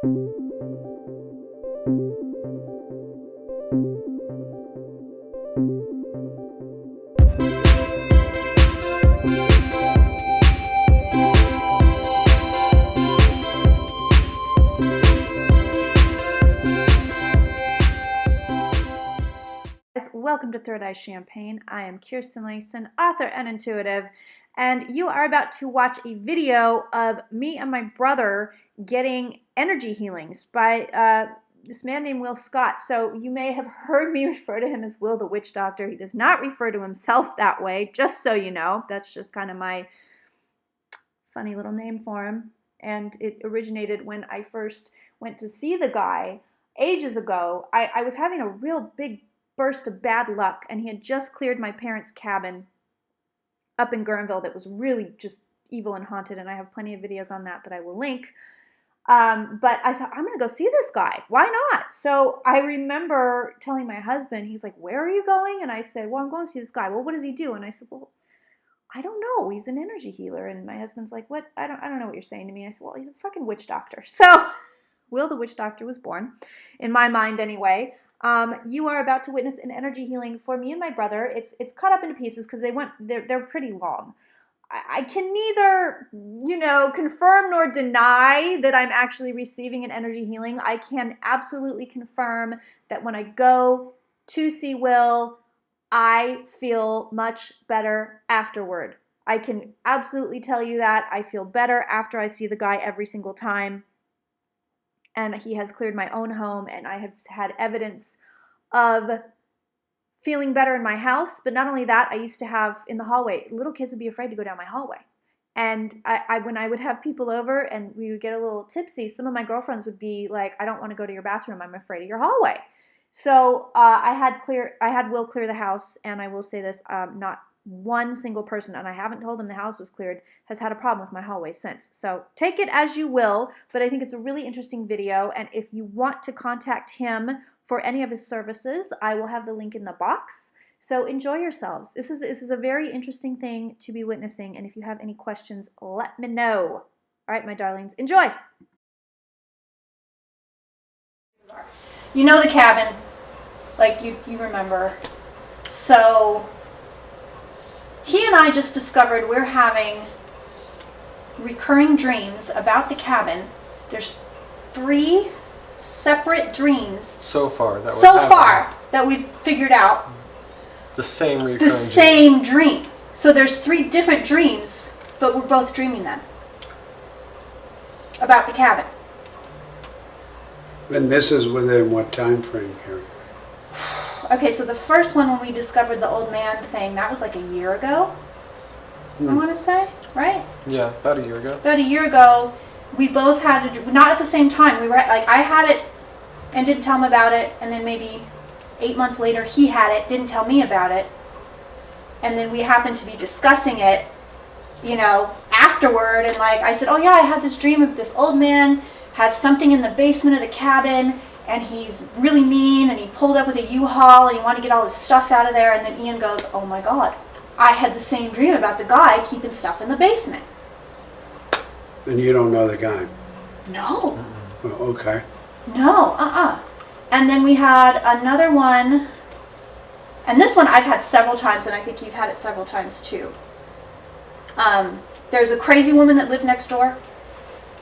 Welcome to Third Eye Champagne. I am Kirsten, Langston, author and intuitive, and you are about to watch a video of me and my brother getting energy healings by this man named Will Scott. So you may have heard me refer to him as Will the Witch Doctor. He does not refer to himself that way, just so you know. That's just kind of my funny little name for him. And it originated when I first went to see the guy ages ago. I was having a real big burst of bad luck, and he had just cleared my parents' cabin up in Guerneville that was really just evil and haunted, and I have plenty of videos on that I will link. But I thought, I'm going to go see this guy. Why not? So I remember telling my husband, he's like, where are you going? And I said, well, I'm going to see this guy. Well, what does he do? And I said, well, I don't know. He's an energy healer. And my husband's like, what? I don't know what you're saying to me. And I said, well, he's a fucking witch doctor. So Will the Witch Doctor was born, in my mind anyway. You are about to witness an energy healing for me and my brother. It's cut up into pieces because they're pretty long. I can neither, confirm nor deny that I'm actually receiving an energy healing. I can absolutely confirm that when I go to see Will, I feel much better afterward. I can absolutely tell you that. I feel better after I see the guy every single time. And he has cleared my own home, and I have had evidence of feeling better in my house. But not only that, I used to have in the hallway, little kids would be afraid to go down my hallway. And when I would have people over and we would get a little tipsy, some of my girlfriends would be like, I don't want to go to your bathroom. I'm afraid of your hallway. So I had Will clear the house, and I will say this, not one single person, and I haven't told him the house was cleared, has had a problem with my hallway since. So take it as you will, but I think it's a really interesting video, and if you want to contact him for any of his services, I will have the link in the box. So enjoy yourselves. This is a very interesting thing to be witnessing, and if you have any questions, let me know. All right, my darlings, enjoy. You know the cabin, like you remember. So he and I just discovered we're having recurring dreams about the cabin. There's 3 separate dreams so far that we've figured out. The same recurring same dream. So there's 3 different dreams, but we're both dreaming them about the cabin. And this is within what time frame here? Okay, so the first one when we discovered the old man thing, that was like a year ago, I want to say, right? Yeah, about a year ago. About a year ago, we both had it, not at the same time. We were like, I had it and didn't tell him about it, and then maybe 8 months later he had it, didn't tell me about it, and then we happened to be discussing it, afterward, and like I said, oh yeah, I had this dream of this old man had something in the basement of the cabin, and he's really mean, and he pulled up with a U-Haul, and he wanted to get all his stuff out of there, and then Ian goes, oh my God, I had the same dream about the guy keeping stuff in the basement. And you don't know the guy? No. Oh, okay. No, And then we had another one, and this one I've had several times, and I think you've had it several times too. There's a crazy woman that lived next door.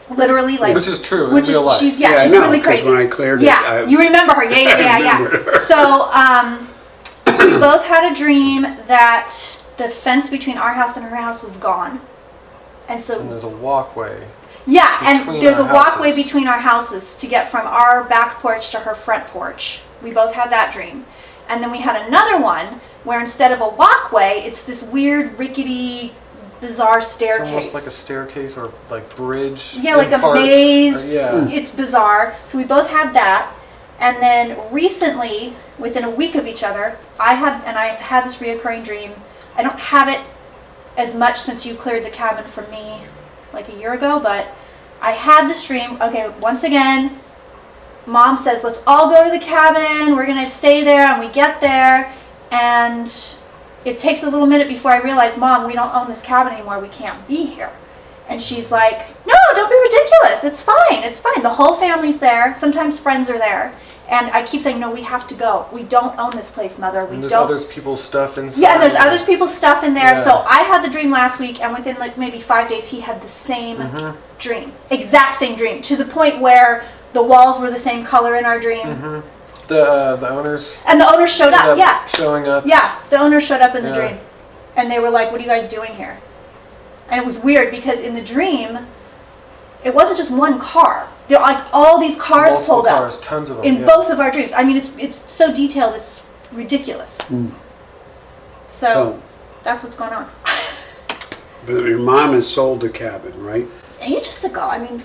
Literally, like, which is true in real life. She's really crazy. When I cleared it, you remember her? Yeah. So we both had a dream that the fence between our house and her house was gone, and there's a walkway. Yeah, and there's a walkway between our houses to get from our back porch to her front porch. We both had that dream, and then we had another one where instead of a walkway, it's this weird rickety, bizarre staircase. It's almost like a staircase or like bridge. Yeah, like a maze. It's bizarre. So we both had that. And then recently, within a week of each other, I've had this reoccurring dream. I don't have it as much since you cleared the cabin from me like a year ago, but I had this dream. Okay, once again, Mom says, let's all go to the cabin. We're going to stay there, and we get there, and it takes a little minute before I realize, Mom, we don't own this cabin anymore. We can't be here. And she's like, no, don't be ridiculous. It's fine. It's fine. The whole family's there. Sometimes friends are there. And I keep saying, no, we have to go. We don't own this place, Mother. We And there's don't. other people's stuff inside. Yeah, and there's other people's stuff in there. Yeah. So I had the dream last week, and within like maybe 5 days, he had the same dream. Exact same dream. To the point where the walls were the same color in our dream. The owners. And the owner showed up, ended yeah. Showing up. Yeah, the owner showed up in the Yeah. dream. And they were like, what are you guys doing here? And it was weird because in the dream, it wasn't just one car. There are like all these cars Multiple pulled cars, up tons of them. in both of our dreams. I mean, it's so detailed, it's ridiculous. So that's what's going on. But your mom has sold the cabin, right? Ages ago, I mean,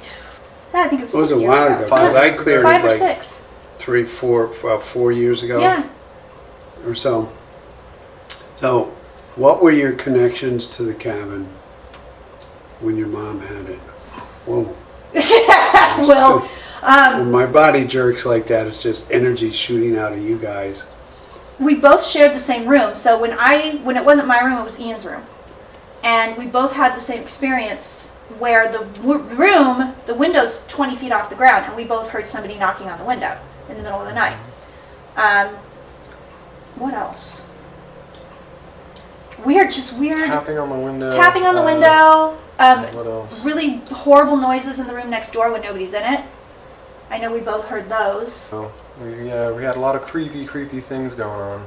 I think it was It was 6 a years while ago. ago. Five Because I years ago. cleared 5 it or like 6. 4 years ago Yeah. or so. So, what were your connections to the cabin when your mom had it? Whoa. Well, When my body jerks like that, it's just energy shooting out of you guys. we both shared the same room. So when it wasn't my room, it was Ian's room. And we both had the same experience where the room, the window's 20 feet off the ground, and we both heard somebody knocking on the window in the middle of the night. What else? Weird. Tapping on the window. Tapping on the window. What else? Really horrible noises in the room next door when nobody's in it. I know we both heard those. So, we had a lot of creepy things going on.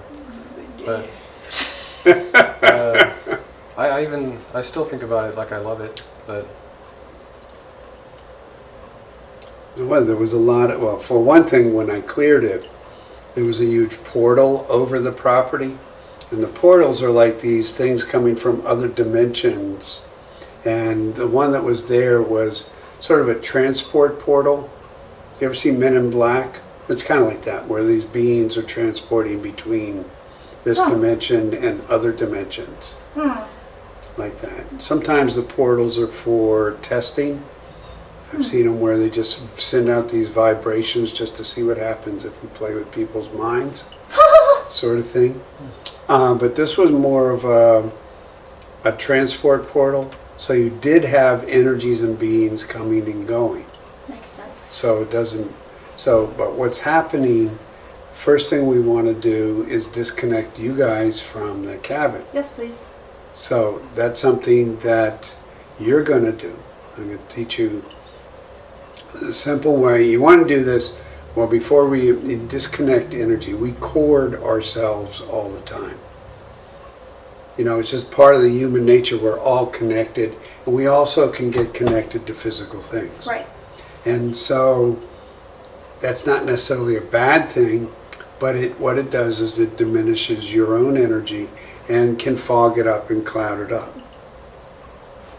But I still think about it like I love it. But There was a lot of, well, for one thing, when I cleared it, there was a huge portal over the property. And the portals are like these things coming from other dimensions. And the one that was there was sort of a transport portal. You ever see Men in Black? It's kind of like that, where these beings are transporting between this dimension and other dimensions. Like that. Sometimes the portals are for testing. I've seen them where they just send out these vibrations just to see what happens if you play with people's minds, sort of thing. But this was more of a transport portal. So you did have energies and beings coming and going. Makes sense. So it doesn't, but what's happening, first thing we want to do is disconnect you guys from the cabin. Yes, please. So that's something that you're going to do. I'm going to teach you the simple way. You want to do this, well, before we disconnect energy, we cord ourselves all the time. You know, it's just part of the human nature. We're all connected, and we also can get connected to physical things. Right. And so that's not necessarily a bad thing, but what it does is it diminishes your own energy and can fog it up and cloud it up.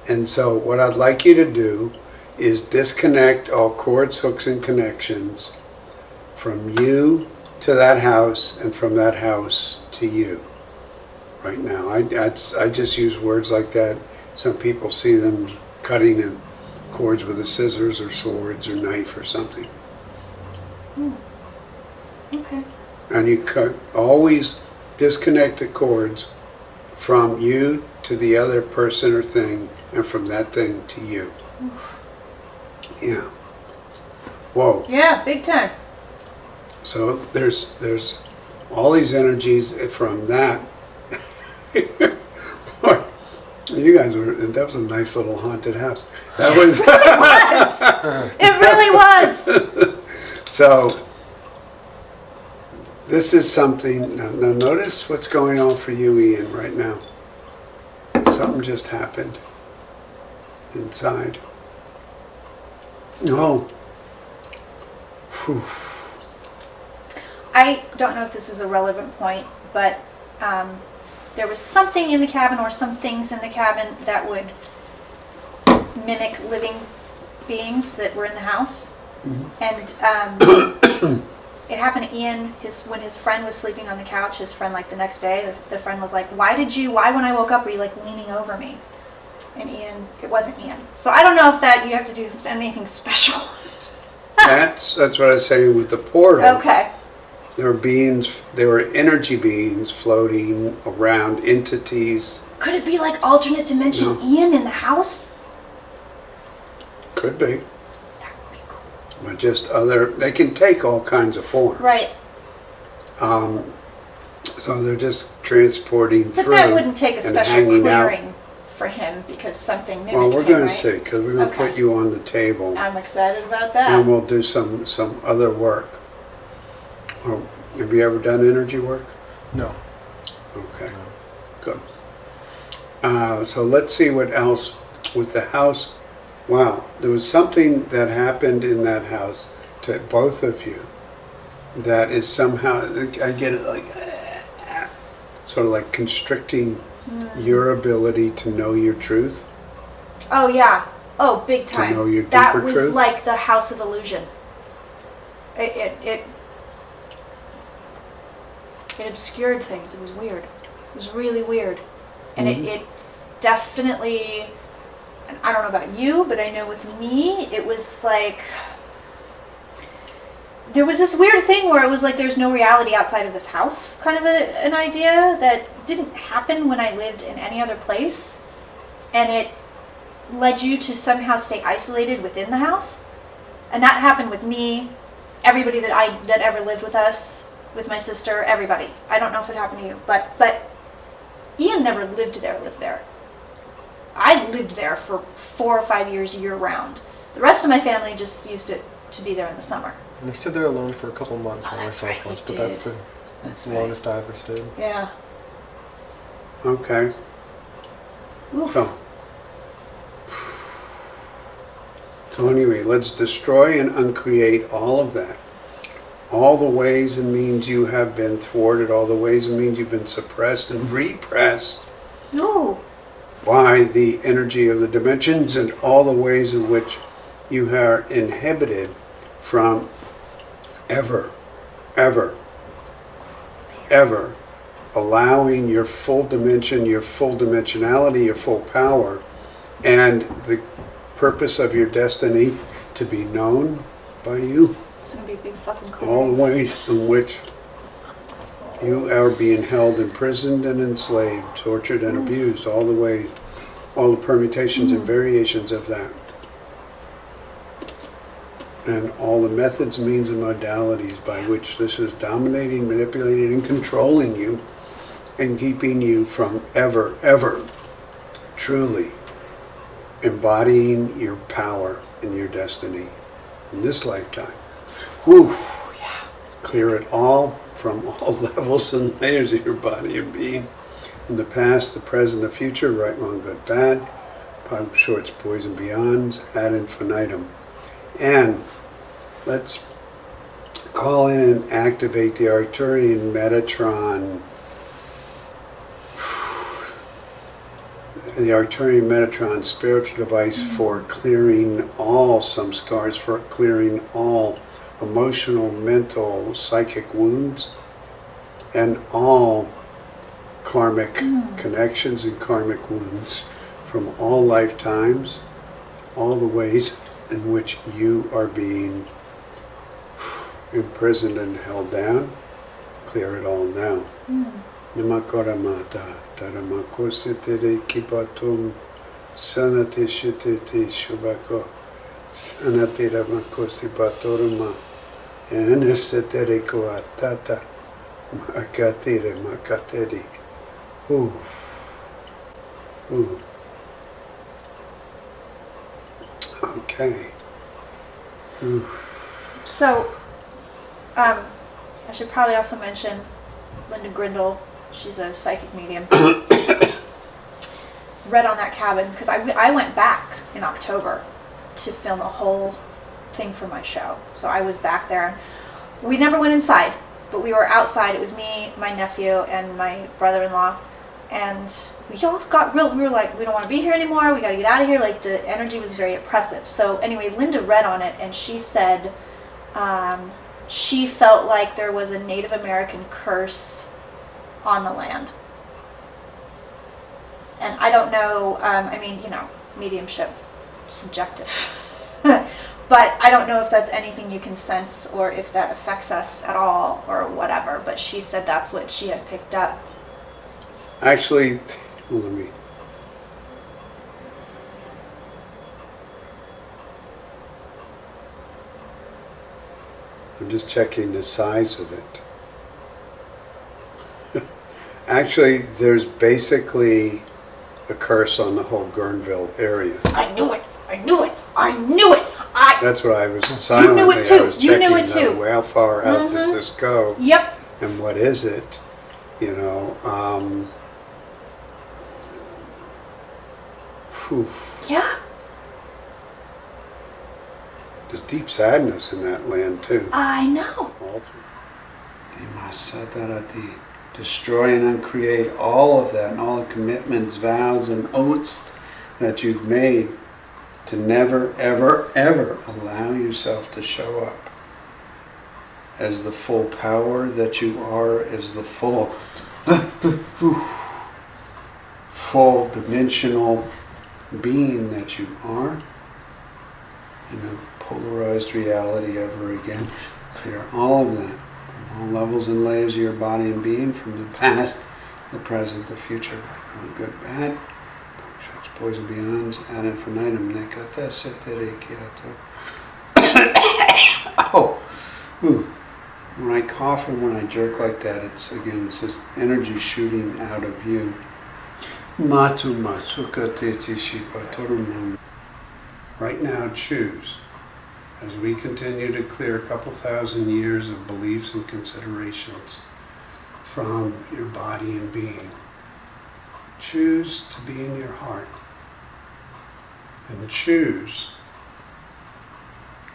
And so what I'd like you to do is disconnect all cords, hooks, and connections from you to that house and from that house to you. Right now, I just use words like that. Some people see them cutting in cords with the scissors or swords or knife or something. Okay. And you always disconnect the cords from you to the other person or thing, and from that thing to you. Yeah. Whoa. Yeah, big time. So there's all these energies from that. Boy, you guys that was a nice little haunted house. That was. It really was. So this is something, now notice what's going on for you, Ian, right now. Something just happened inside. No. Whew. I don't know if this is a relevant point, but there was something in the cabin or some things in the cabin that would mimic living beings that were in the house. And it happened to Ian, when his friend was sleeping on the couch, his friend, like the next day, the friend was like, why when I woke up were you like leaning over me? And Ian, it wasn't Ian. So I don't know if that you have to do anything special. That's what I was saying with the portal. Okay. There were energy beings floating around, entities. Could it be like alternate dimension No. Ian in the house? Could be. That would be cool. But just they can take all kinds of forms. Right. So they're just transporting But through. that wouldn't take a and special hanging out. clearing for him because something mimicked Well, we're him, going to right? see, because we're going to Okay. put you on the table, I'm excited about and that. we'll do some other work. Have you ever done energy work? No. Okay, good. So let's see what else with the house. Wow, there was something that happened in that house to both of you that is somehow, I get it like, sort of like constricting your ability to know your truth. Oh yeah. Oh, big time. know your That deeper was truth? like the house of illusion. It obscured things. It was weird. It was really weird. And it definitely, and I don't know about you, but I know with me, it was like, there was this weird thing where it was like there's no reality outside of this house, kind of an idea that didn't happen when I lived in any other place. And it led you to somehow stay isolated within the house. And that happened with me, everybody that ever lived with us, with my sister, everybody. I don't know if it happened to you, but Ian never lived there. I lived there for 4 or 5 years year round. The rest of my family just used to be there in the summer. And I stayed there alone for a couple months by that's myself right, once, you but that's did. the That's longest I ever stayed. Yeah. Okay, Oof. so anyway, let's destroy and uncreate all of that. All the ways and means you have been thwarted, all the ways and means you've been suppressed and repressed No. by the energy of the dimensions, and all the ways in which you are inhibited from ever allowing your full dimension, your full dimensionality, your full power, and the purpose of your destiny to be known by you. It's going to be a big fucking All the cool. ways in which you are being held, imprisoned, and enslaved, tortured, and abused, all the ways, all the permutations and variations of that. And all the methods, means, and modalities by which this is dominating, manipulating, and controlling you, and keeping you from ever truly embodying your power and your destiny in this lifetime. Whew. Yeah. Clear it all from all levels and layers of your body and being. In the past, the present, the future, right, wrong, good, bad, positive, shorts, boys, and beyonds, ad infinitum. And let's call in and activate the Arcturian Metatron. The Arcturian Metatron spiritual device for clearing all samskars, for clearing all emotional, mental, psychic wounds, and all karmic connections and karmic wounds from all lifetimes, all the ways in which you are being imprisoned and held down. Clear it all now. Namakoramata, Taramakosetere Kipatum, Sanati Shititi Shubako, Sanati Ramakosi Batoruma, Enesetere Koatata, Makatire Makateri. Ooh. Ooh. Okay. Ooh. So, I should probably also mention Linda Grindle. She's a psychic medium. Read on that cabin because I went back in October to film a whole thing for my show. So I was back there. We never went inside, but we were outside. It was me, my nephew, and my brother-in-law. And we all got real, we were like, we don't want to be here anymore. We got to get out of here. Like, the energy was very oppressive. So anyway, Linda read on it, and she said she felt like there was a Native American curse on the land. And I don't know, I mean, you know, mediumship, subjective. But I don't know if that's anything you can sense or if that affects us at all or whatever. But she said that's what she had picked up. Actually, let me. I'm just checking the size of it. Actually, there's basically a curse on the whole Guerneville area. I knew it. I knew it. I knew it. That's what I was silently. You knew it too. I was You knew checking, it too. How far out does this go? Yep. And what is it? You know. Whew. Yeah. There's deep sadness in that land too. I know. All through. Destroy and uncreate all of that and all the commitments, vows, and oaths that you've made to never, ever, ever allow yourself to show up as the full power that you are, as the full dimensional being that you are. In a polarized reality ever again. Clear all of that. All levels and layers of your body and being, from the past, the present, the future, good, bad, poison beyonds, ad infinitum, nekata, setere, kiato. Oh, when I cough and when I jerk like that, it's just energy shooting out of you. Matu matsuka teti shipatorum. Right now, choose. As we continue to clear a couple thousand years of beliefs and considerations from your body and being, choose to be in your heart and choose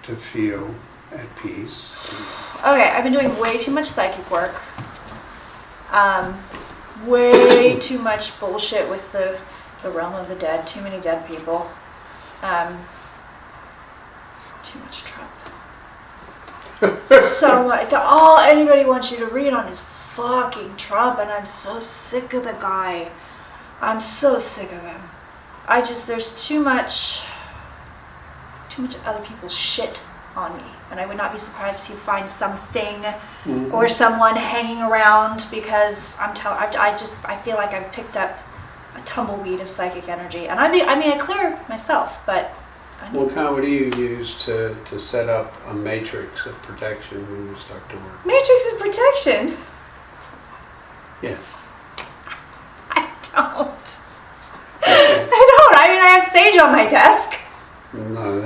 to feel at peace. Okay, I've been doing way too much psychic work. Way too much bullshit with the realm of the dead. Too many dead people. Too much Trump. So much. All anybody wants you to read on is fucking Trump, and I'm so sick of the guy. I'm so sick of him. There's too much other people's shit on me, and I would not be surprised if you find something or someone hanging around, because I feel like I've picked up a tumbleweed of psychic energy, and I mean I clear myself, but. What do you use to set up a matrix of protection when you start to work? Matrix of protection? Yes. I don't. I mean, I have sage on my desk. No,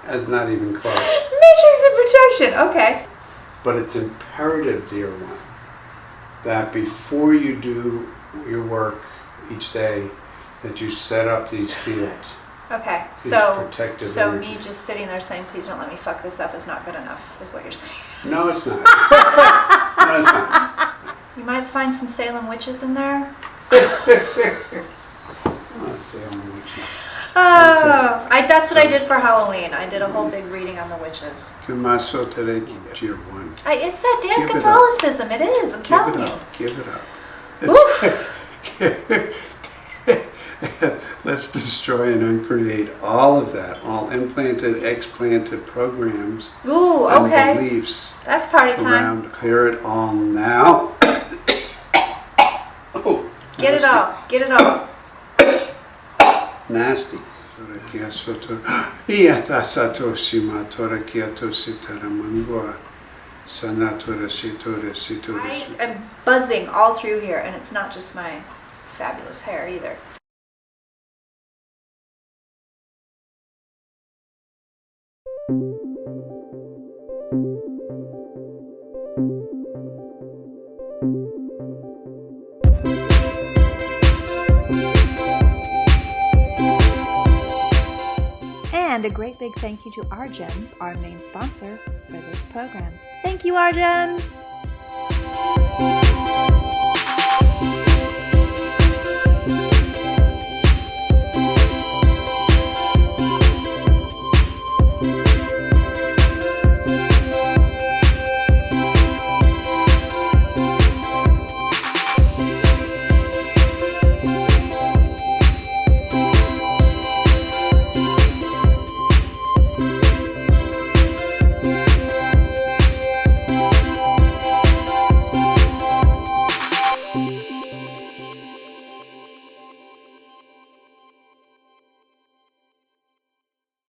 that's not even close. Matrix of protection, okay. But it's imperative, dear one, that before you do your work each day, that you set up these fields. Okay, so me just sitting there saying, please don't let me fuck this up is not good enough, is what you're saying. No, it's not. No, it's not. You might find some Salem witches in there. Salem witches. Oh, that's what I did for Halloween. I did a whole big reading on the witches. Kumaso tereki, dear one. It's that damn Catholicism. It is, I'm telling you. Give it up. Let's destroy and uncreate all of that, all implanted, explanted programs and beliefs. That's party time. Clear it all now. Get it all. Get it all. Nasty. I am buzzing all through here, and it's not just my fabulous hair either. And a great big thank you to Our Gems, our main sponsor for this program. Thank you, Our Gems!